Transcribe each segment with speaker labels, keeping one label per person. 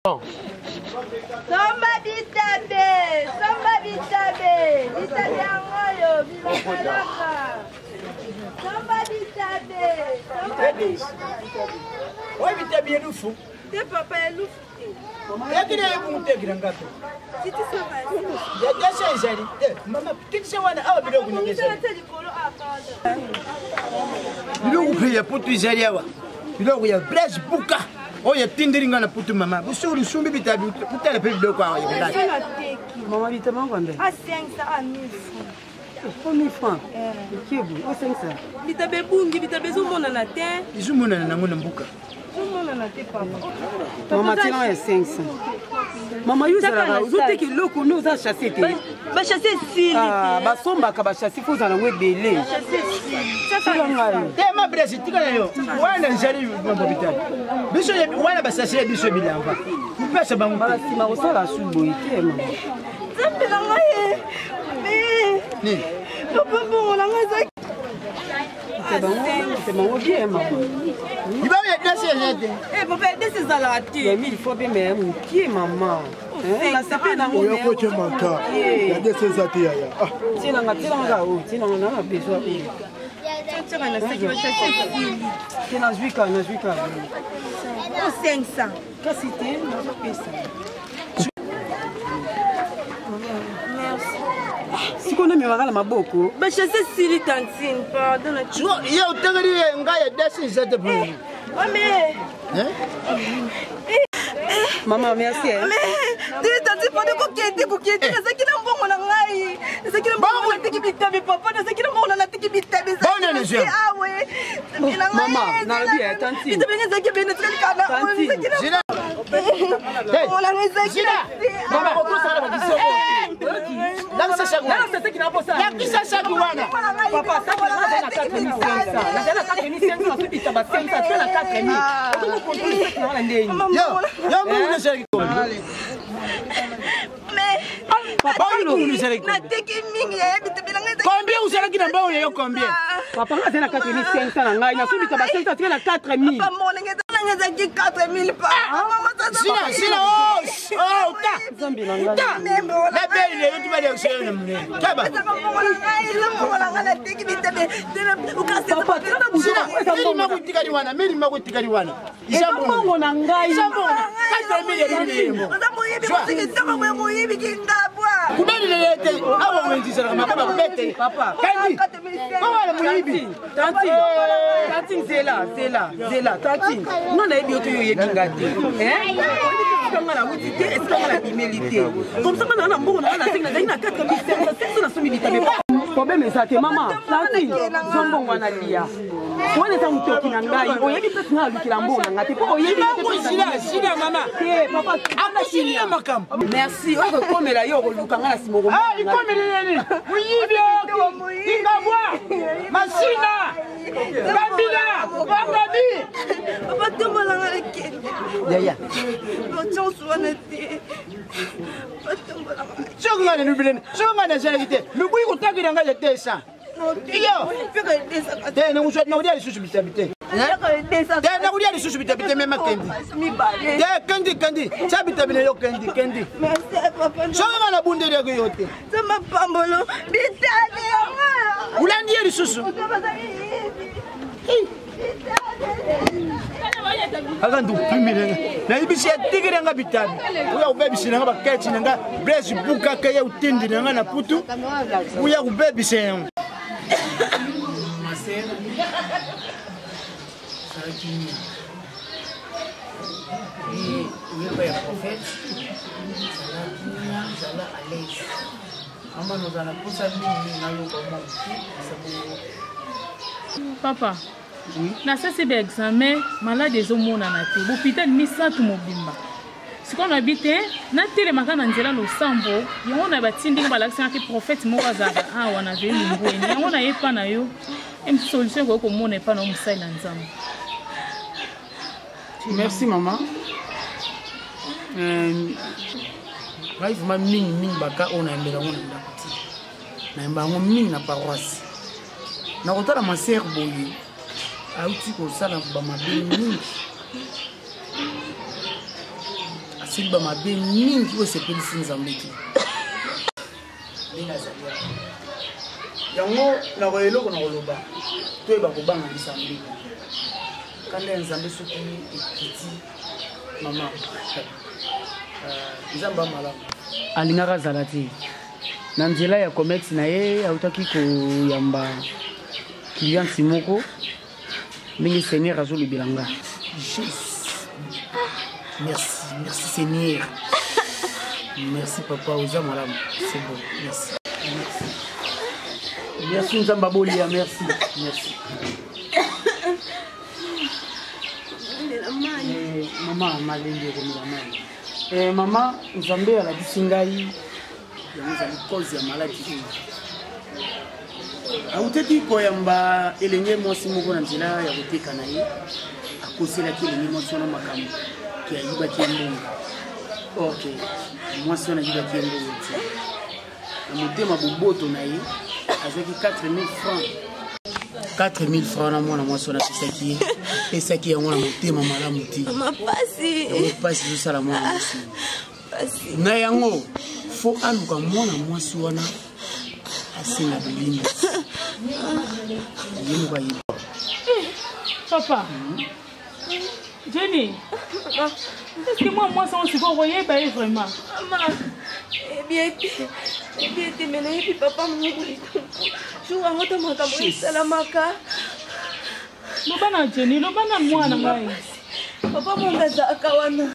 Speaker 1: Samba bitabe angoyo bilakalaka. Samba bitabe.
Speaker 2: Oi bitabe elufu.
Speaker 1: Te papa elufu.
Speaker 2: Yakire yekuntegira ngato.
Speaker 1: Titi saba.
Speaker 2: Ya jashenzali. Mama kitse wana awa bidogo nyongeza. Bidogo pia putu izali awa. Bidogo ya Blaise Buka. Oya tindiringa na putu mama. Busuri sumbi bitabe utale pe bidogo awa ya.
Speaker 3: Maman bitabe ngombe.
Speaker 1: A 500 à 1000 francs.
Speaker 3: 1000 francs. Kibu, o 500.
Speaker 1: Bitabe bungi bitabe zomona na te.
Speaker 2: Izumona na ngona mbuka.
Speaker 1: Zomona na te papa.
Speaker 3: Maman tina ya 500. Maman yuzala uzote ki loko nous a chassé te.
Speaker 1: Ba chasser si.
Speaker 3: Ah, ba somba ka ba chasser faut zana webele.
Speaker 1: Chasser si.
Speaker 2: Te ma Blaise tika na yo. Wana nzali ngombe bitabe. Biso wana basasire biso bilamba. Mpesa bangu.
Speaker 3: Ba sima osala subo ite mama.
Speaker 1: Zambi na ngaye.
Speaker 2: Ni.
Speaker 1: Papa bon la ngaza.
Speaker 3: C'est bon bien maman.
Speaker 2: Il va y avoir des gens.
Speaker 1: Eh papa this is a lot.
Speaker 3: Il y a 1000 fois bien mais qui maman. La sepe na
Speaker 4: Oyo koche manta. Ya de sezati ya.
Speaker 3: Tina nga besoin. Tina zwika.
Speaker 1: Oh 500.
Speaker 3: Kasi te na pesa. Si qu'on a mis la maboko.
Speaker 1: Ba chasser si tantine pardon.
Speaker 2: Yo tangari ngaya desi zate pour.
Speaker 1: Oh mais
Speaker 3: Maman merci.
Speaker 1: Mais tantine pas de coquette, ça qui n'a bon na ngai. Ça qui n'a bon na tiki bitabe papa, ça qui n'a bon na tiki bitabe. Ah ouais.
Speaker 3: Maman, na bien tantine.
Speaker 1: Bitabe ça qui bien très kana.
Speaker 2: Zina.
Speaker 1: Hey. On la ngeza.
Speaker 2: Mama ko sala ba biso. Nangisa shagu.
Speaker 3: Nangisa teki na posa.
Speaker 2: Yakisa shagu wana.
Speaker 3: Papa ça va na 4500. Na 4500 tu bitaba 500 tu na 4000. Oto ko kontu na ndeni.
Speaker 2: Yo mungu shari ko.
Speaker 1: Mais
Speaker 2: papa mungu shari ko.
Speaker 1: Na teki mingi ya bitabe na ngeza.
Speaker 2: Combien vous allez kina mbao yo combien?
Speaker 3: Papa nga na 4500 na ngai na su bitaba 500 tu na 4000.
Speaker 1: Papa mon ngeza ki 4000 pa. Mama
Speaker 2: Sina oh ta.
Speaker 3: Zambi na ngai.
Speaker 2: La belle ile yotu bale kusema mne. Kaba. Sina meli makutikali wana.
Speaker 3: Ishambo na ngai.
Speaker 2: Ishambo. Kata meli ile. Kubeli lete awo wenzi sala kama baba kubete.
Speaker 3: Papa.
Speaker 2: Kandi. Baba muyibi.
Speaker 3: Tanti zela. Tanti. Non na ebi oto yo yebinga te. Kanga wuti te est-ce la humilité. Comme ça na mbongo na 4500 na somi bitabe. Problème ça te maman. Tanti. Zombo wana lia. Wana ta mutoki na ngai. Oyebi pesa na lukila mbongo na ngate. Po oyebi
Speaker 2: sina mama.
Speaker 3: Papa.
Speaker 2: Akashini makam.
Speaker 3: Merci. Oko komela yo lukanga na simoko.
Speaker 2: Ah, ikomela nini? Muyibi. Ingabwa. Masina. Babila. Bababi.
Speaker 1: Papa tombola ngake.
Speaker 2: Ya. Chongana nubile. Chongana zelekite. Lubuyi kutakira ngaje tesa. Iyo. Tena uswa na udia lisusu bitabite. Tena udia lisusu bitabite mema kendi. Kendi. Chabita bine yo kendi.
Speaker 1: Merci papa.
Speaker 2: Chongana bunde rego yote.
Speaker 1: Sama pambolo bitade.
Speaker 2: Ulandi lisusu. Akandu pimile na ibisi ya tigire nga bitabi uya ubebisi nga baketi nga Blaise Buka kaya utindi nga na putu uya ubebisi nga
Speaker 5: Papa, na sasi be examen malade ezomona na te l'hôpital misatu mobimba sikoyo habite na telemaka na nzela losambo yango na batindinga balakisaka prophète moko azalaka awa na veli mbweni yango na ye pa na yo solution ekoki komona epa na yo mosali na nzambe.
Speaker 3: Merci maman.
Speaker 6: Vraiment mingi baka ona mbela ona ndako ti na mbango mingi na paroisse na kotala ma sœur boye auti ko sala ba mabe mingi Silba mabe mingi o sepeli sinzambeki. Linga zalia. Yango na ko eloko na koloba. To eba ko banga lisambeki. Kanda nzambe soki ekiti mama. Nzamba malamu. Alingaka zalati. Na nzela ya comex na ye autaki ko yamba client simoko mingi seigneur azolu bilanga. Merci Seigneur. Merci papa, oza malamu. C'est bon, merci. Merci Nzamba Bolia, merci. Merci. Maman, malenge komila mama. Maman, Nzambe ala bisingai. Yango za cause ya maladie. Auteki koyamba elenge mwasi moko na nzela ya koteka na ye. Akosela ki elenge mwasi na makambo. Qui a eu battu un bon. Ok. Moi, si on a eu battu un bon. On a dit ma boboto naïe avec 4000 francs. 4000 francs na moi si on a fait ça qui est. Et ça qui est on a monté ma maman mouti.
Speaker 1: Ma passé.
Speaker 6: On passe juste à la moi aussi.
Speaker 1: Passé.
Speaker 6: Na yango faut aluka moi si on a assez na bilini. Yini kwa hiyo.
Speaker 5: Papa. Jenny, est-ce que moi, ça, on se voit vraiment?
Speaker 1: Maman, eh bien, maintenant, et puis papa m'a dit, je vois votre maman, salamaka.
Speaker 5: Lobana Jenny, lobana moi, na mai.
Speaker 1: Papa mon gars, akawana.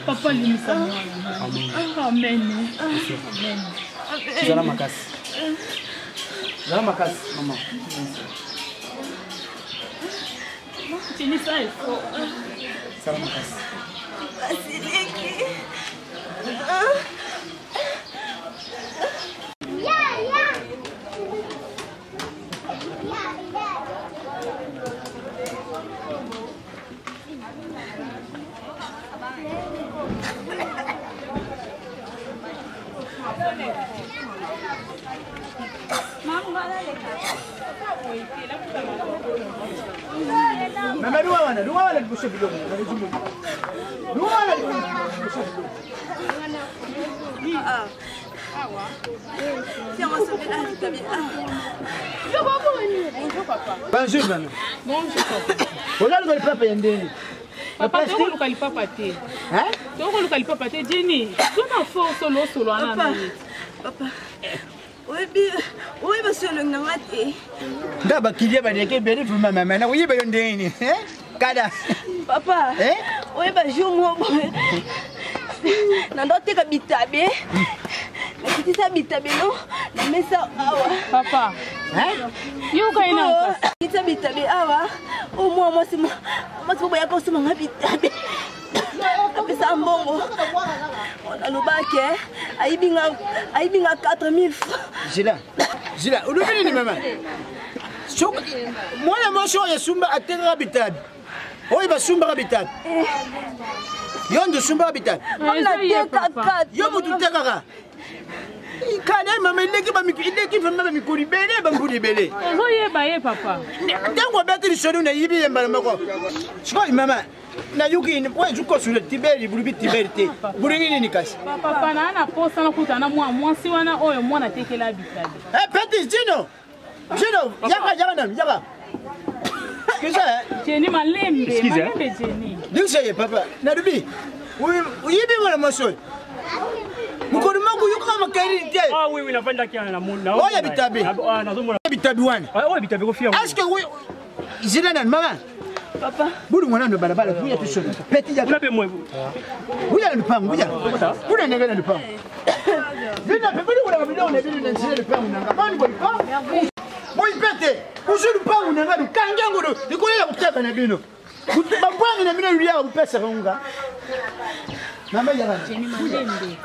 Speaker 5: Papa limisa mwana. Amen.
Speaker 6: Zala makasi. Zala makasi, maman.
Speaker 5: Tini ça il faut.
Speaker 6: Zala makasi.
Speaker 1: Basiliki.
Speaker 2: Mama duwana libushe bilongo. Duwana libushe bilongo. Bonjour maman.
Speaker 5: Bonjour papa.
Speaker 2: Regarde le papa yendeni.
Speaker 5: Papa tu ko luka papa te.
Speaker 2: Hein?
Speaker 5: Tu ko luka papa te Jenny. Tu na fo solo ana.
Speaker 1: Papa. Oui, monsieur le ngate.
Speaker 2: Ndaba kilia ba deke beri fuma mama na uyiba yondeni. Kada.
Speaker 1: Papa. Oui, ba jomo. Na ndote ka bitabe. Na kitisa bitabe no. Na mesa awa.
Speaker 5: Papa. Yo ka ina.
Speaker 1: Kitisa bitabe awa. O mwasi boya ko suma ngabitabe. Apesa mbongo. On lobake aibinga 4000 francs. Jila,
Speaker 2: ulubini ni mama. Mwana mosho ya sumba atenga bitabi. Oyi ba sumba bitabi. Yondo sumba bitabi.
Speaker 1: On a teka 4.
Speaker 2: Yo mutu teka ka. Ikane mama ndeki ba mikideki fa mama mikuri bele ba ngudi bele.
Speaker 5: Oye ba ye papa.
Speaker 2: Tango batiri shonu na yibi yembala mako. Shiko mama. Na yuki ni kwa juko sule tibeli bulubi tibeli te. Buringini ni kasi.
Speaker 5: Papa na ana posa na kutana mwasi wana oyo mwana tekela bitabi.
Speaker 2: Petit Jino. Yaka. Kisa.
Speaker 5: Jenny malembe Jenny.
Speaker 2: Diuseye papa. Na dubi. Uyibi mwana mosoi. Mukuru mangu yuko makari te.
Speaker 7: Ah oui nafanya kiana na muna.
Speaker 2: Oya bitabi.
Speaker 7: Ah nazomona
Speaker 2: bitabi wana.
Speaker 7: Oya bitabi ko fia.
Speaker 2: Aske we Jina na mama.
Speaker 1: Papa.
Speaker 2: Bulu mwana ndo barabara kuya tushoka. Petit ya.
Speaker 7: Unape mwe.
Speaker 2: Buya lupangu buya. Kuna ngana lupangu. Vina pembeni kuna video na video na njia lupangu nanga. Bani boy ko. Boy pete. Uzu lupangu nanga lukangangu ndo. Nikolela kutaka na bino. Bambwangi na bino luya kupesa kunga. Mama ya
Speaker 5: Jenny malembe.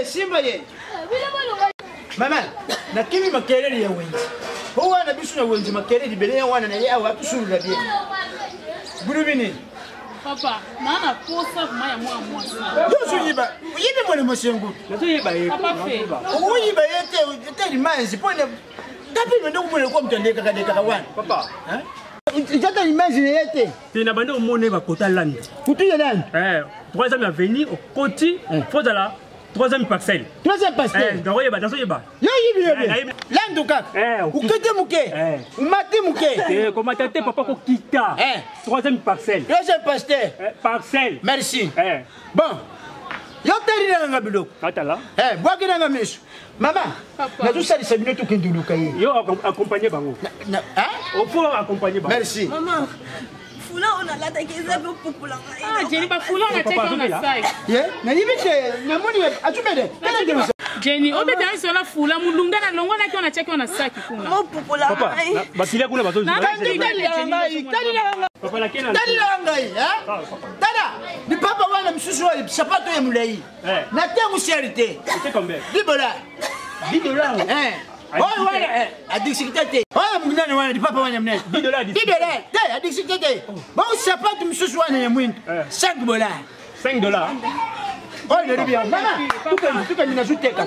Speaker 2: Simba ye. Mama, na kimi makelele ya wenzi. Huwa na bisu na wenzi makelele bele ya wana na ya watu suru la bie. Bulubini.
Speaker 5: Papa, nana posa maya moi.
Speaker 2: Dosu yiba. Yibe mwana mosengo.
Speaker 7: Nazo yiba ye.
Speaker 5: Papa fait.
Speaker 2: Yiba yete limanzi pone. Tapi ndo kumule kwa mtandeka kadeka kawana.
Speaker 7: Papa.
Speaker 2: Jata limanzi yete.
Speaker 7: Tina bande omone ba kota land.
Speaker 2: Kutuye land.
Speaker 7: 3e avenue au côté Fodala 3e parcelle.
Speaker 2: 3e parcelle.
Speaker 7: Dans yeba, dans yeba.
Speaker 2: Yo yibi. Land kaka. Ukete muke. Umate muke.
Speaker 7: Comment t'es papa ko kita. 3e parcelle.
Speaker 2: 3e parcelle.
Speaker 7: Parcelle.
Speaker 2: Merci. Bon. Yo tari nga biloko.
Speaker 7: Atala.
Speaker 2: Bwaki nga meso. Mama, nazo sali sabino to kinduluka yi.
Speaker 7: Yo accompagner bango. Au faut accompagner bango.
Speaker 2: Merci.
Speaker 1: Maman. Fula on a l'attaqué ça pour popula.
Speaker 5: Ah, Jenny ba fula na check on the side.
Speaker 2: Yeah, na yibite na moni atumede.
Speaker 5: Jenny, obeta iso na fula mulunga na longo na kiona check on a saki kuna.
Speaker 1: Mo popula.
Speaker 7: Papa, basilia kuna bato.
Speaker 2: Tadi la ngai, Tada, ni papa wana msusu wa sapato ya mulai. Na tengu charité.
Speaker 7: C'est combien?
Speaker 2: $10. $10. Oh ouais, adixicité. Oh mungana wana ni papa wana mnene. $10. Dai adixicité. Bon sapato msusu wana ya mwindi. $5.
Speaker 7: $5.
Speaker 2: Oh il est bien. Mama, tuka ninazuteka.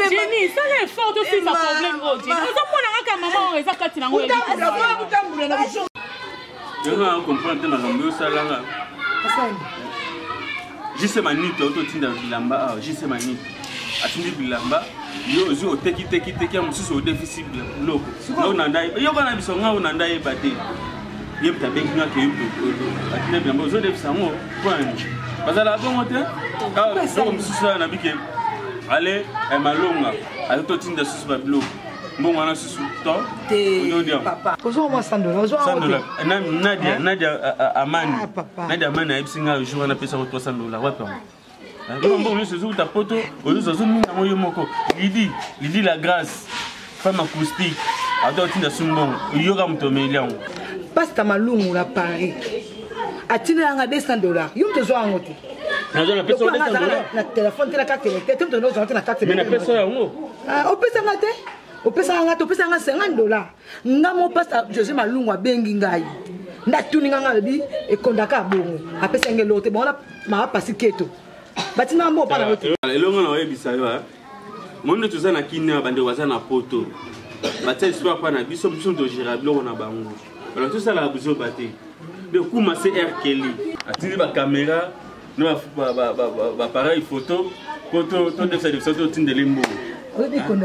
Speaker 5: Jenny, ça les fort aussi ça problème aujourd'hui. Nous on a ka maman eza kati na ngo.
Speaker 8: Je vais comprendre dans l'ambiance là. Juste manite auto tinda bilamba, juste manite. Atindi bilamba, yo zo teki amususu au déficit loko. No nandai, yo kana bisonga o nandai bate. Yem tabe kuna ke yo. Atindi bilamba zo déficit ngo point. Bazala bon hotel. Ka so mususu na bike. Allez, malonga. Auto tinda susu babilo. Bon, on a ce temps.
Speaker 3: Papa. $100.
Speaker 8: Nadia Amani. Nadia Amani a eu un jour, on a payé $300. Bon, je suis ta poto. Lydie la grâce. Femme acoustique. Attends, tu as sumbon. Yoga mutomelian.
Speaker 3: Passe ta malungu la Paris. Atina nga $200. Yum te zo angote.
Speaker 8: Na pesa $200.
Speaker 3: Na téléphone tela ka connecté. Tu me donnes na carte.
Speaker 8: Mais na pesa yango.
Speaker 3: O pesa ngate. O pesa nga $50. Ngamo pasta José Malungu abengi ngai. Ndatuni nga bi e kondaka bongo. Apesa ngelo te bona ma pasi keto. Batina mo pana wote.
Speaker 8: Elongo na oyebisa yo ha. Monde tuza na kinya bande waza na poto. Batia histoire pa na biso biso to girablo na bango. Alors tout ça la buzo baté. Le coup ma CR Kelly. Atindi ba caméra, no ba appareil photo, to de ça de photo tinde limbo.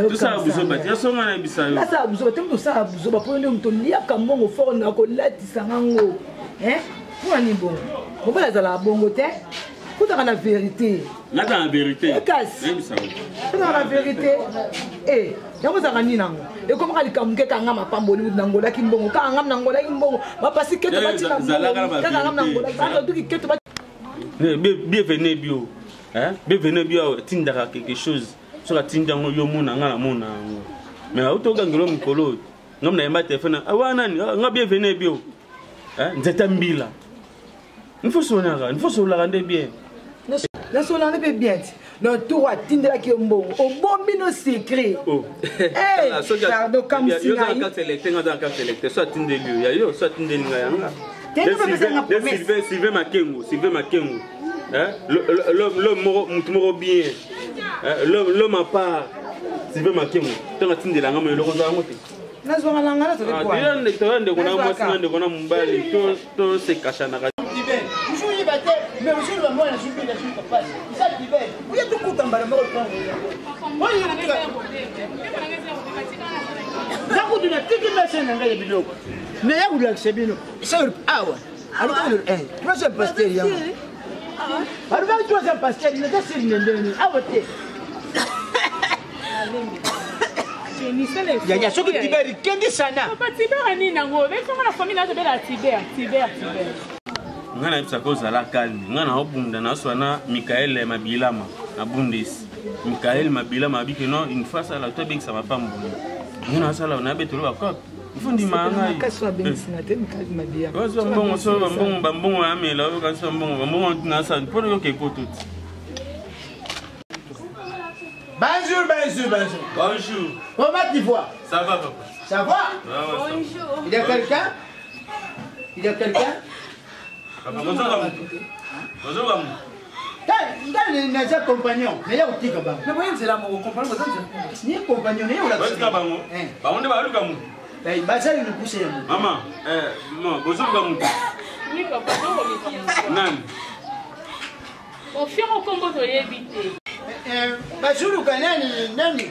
Speaker 8: Tout ça buzo baté. Ya songa na bisa yo.
Speaker 3: Ça buzo baté to ça buzo ba pone mto lia kambongo fort na ko latisa ngango. Pour ni bon. Ko ba za la bongo te. Pour dans la vérité.
Speaker 8: Là dans la vérité.
Speaker 3: Dans la vérité. Yango za ngani nango. E comme kali kamuke ka ngama pamboli nangola kimbongo ka ngam nangola kimbongo. Ba pasi keto ba tika. Ka ngam nangola. Ka duki keto ba.
Speaker 8: Bienvenue bio. Bienvenue bio tindaka quelque chose. Sur la tindango yo mona ngala mona. Mais auto gangelo mkolo. Ngam na yamba téléphone. Awana ni nga bienvenue bio. Nzeta mbila. Il faut se bien.
Speaker 3: La solande est bien. Le tour à Tindra qui est bon. Au bon bino secret.
Speaker 8: Oh.
Speaker 3: Pardon, comme si.
Speaker 8: Il y a un cas sélecté, soit Tindeliu, il y a soit Tindelinga. Sylvain Makengo. L'homme bien. L'homme à part. Sylvain Makengo. Tu as Tindelanga, mais le rosard.
Speaker 2: Mais monsieur le moi, je suis bien capable. Ça dit bien. Vous êtes tout content par moi. Moi, il y a des gens qui ont machine dans les vidéos. Mais il y a des gens qui sont ah ouais. Alors troisième pasteur il y a. Alors troisième pasteur, il est assez bien. Ah ouais. Il y a ceux qui tibèrent kendi sana.
Speaker 5: Papa tibèrent ni nango. Mais comment la famille n'a pas la tibère.
Speaker 8: Ngana ipsa koza la calme. Ngana obunda na swana Michael Mabilama na Bundes. Michael Mabilama biki no une fois ça la toi biki ça va pas mbona. Ngana sala na beto lo akop. Ifundi manga.
Speaker 3: Kaswa bensina te Michael Mabilama.
Speaker 8: Wazo mbongo amela yo kanso mbongo na sa pour yo ke poto. Bonjour.
Speaker 2: Comment tu vois?
Speaker 8: Ça va papa.
Speaker 2: Ça va?
Speaker 1: Bonjour.
Speaker 2: Il y a quelqu'un? Ngai naza compagnon, mais ya utika ba.
Speaker 3: Mais voyez c'est là mon compagnon,
Speaker 2: ni compagnon ni ola.
Speaker 8: Batika bango. Ba onde ba luka mu.
Speaker 2: Eh bazali ni pousse ya.
Speaker 8: Maman, non, bozo ba mu.
Speaker 5: Oui papa, non.
Speaker 8: Nan.
Speaker 5: Au fur et à mesure de éviter.
Speaker 2: Bazulu nani?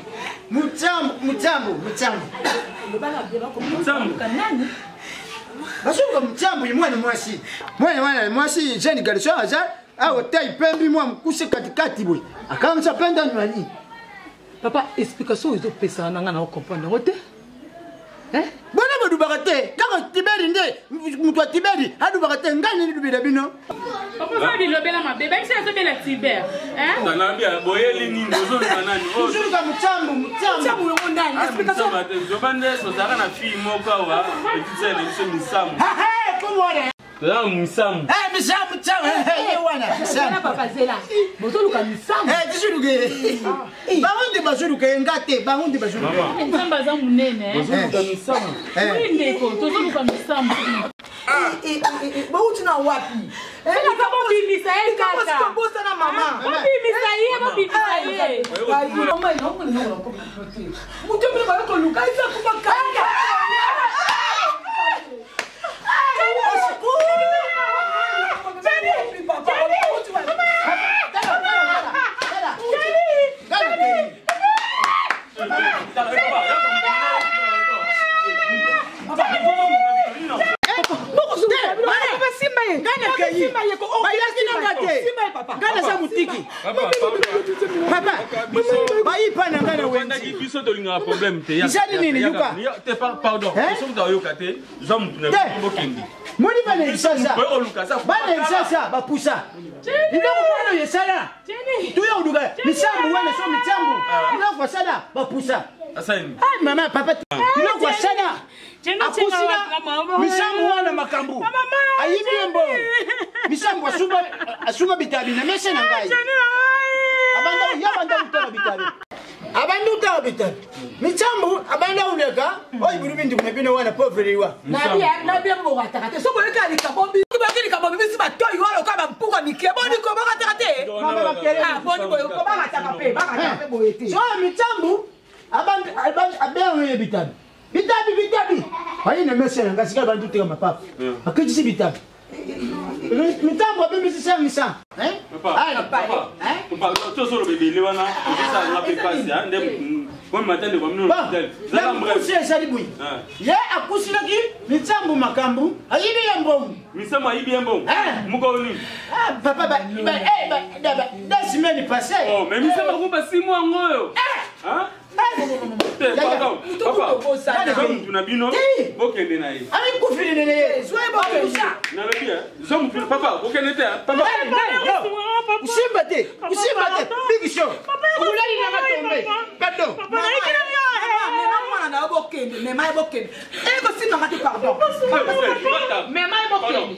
Speaker 2: Mutambo. Bazulu mutambo ni mwana mwasi. Mwana mwasi jeune garçon aza awo taille pembi mwa mkuse katikati boy. Akamsa penda nani?
Speaker 3: Papa, explication ils ont pesa nanga na comprendre ngote.
Speaker 2: Bona badubaka te kaka tiberi nde mutu wa tiberi adubaka te ngani ni dubira bino.
Speaker 5: Papa va bilobela mabeba isi azobela tiber.
Speaker 8: Nana bia boyeli nini ozoluka nani?
Speaker 2: Ozoluka ka mutambo
Speaker 3: yango ndani. Explication
Speaker 8: zobande sozaka na fille moko awa ekisele biso misamu.
Speaker 2: Komore.
Speaker 8: Là misamu.
Speaker 2: Misamu tamu. Wana.
Speaker 3: Sana papa zela. Bozoluka misamu.
Speaker 2: Tishuluke. Bahundi bazuluka ngate, bahundi bazuluka.
Speaker 5: Nzamba za munene.
Speaker 8: Bozoluka misamu.
Speaker 5: Ndeko, tozoluka misamu.
Speaker 3: Bauti na wapi?
Speaker 5: Kama bimisa yeye kaka.
Speaker 3: Kama sikobosa na mama.
Speaker 5: Bimisa yeye.
Speaker 3: Mama inaomba ni ngoro. Mtu mimi kwa yuko luka isa kubakanga.
Speaker 2: Papa, bayi pana ngana
Speaker 8: wengi. Biso tolinga problème te ya.
Speaker 2: Isadi nini yuka?
Speaker 8: Te pardon. Biso toyoka te. Zomu tuna bokendi.
Speaker 2: Moni bana isasa. Bana isasa bapusa. Ndoko mwana yesala. Tuyo uduga. Misambu wana so mitambu. Ndoko sada bapusa.
Speaker 8: Asani.
Speaker 2: Ah mama papa. Ndoko sada. Akusina misambu wana makambu. Ayibi mbo. Misambu asuma bitabi na mesha na ngai. Abanda utara bitabi. Abanda utara bitabi. Mitambu abanda uneka. Oi burubindi kunabino wana poveriwa.
Speaker 3: Na bia mbo watakate. So boleka likabombi. Kibakili kabombi bisi batoi wala kwa mpuka mikia. Boni ko bakatakate.
Speaker 2: Mama bakere.
Speaker 3: Boni ko bakatakape. Bakatakape boyete.
Speaker 2: So mitambu abanda bitabi. Bitabi. Ayi na mesha na ngasika bantu teka mapapa. Akijisi bitabi. Mitambo bimbi sisa.
Speaker 8: Papa. Tu solo bébé lewana. Ça na pe kasi ande bon matin de comme nous hôtel.
Speaker 2: La mkusi sali bui. Ye akusina ki mitambo makambu. Ayibi yambo.
Speaker 8: Misamo ayibi yambo. Muko ni.
Speaker 2: Papa da semaine passée.
Speaker 8: Oh, mais misamo ko ba 6 mois ngoyo. Papa, zomu tunabino bokende na ye.
Speaker 2: Ami kufiri nene. Zoe bokusa.
Speaker 8: Na le bien. Zomu papa, bokende te. Papa.
Speaker 2: Usimbate. Big show. Ulali na matombe. Pardon.
Speaker 3: Mama na bokende, mama bokende. Eko si mama te pardon. Mama bokende.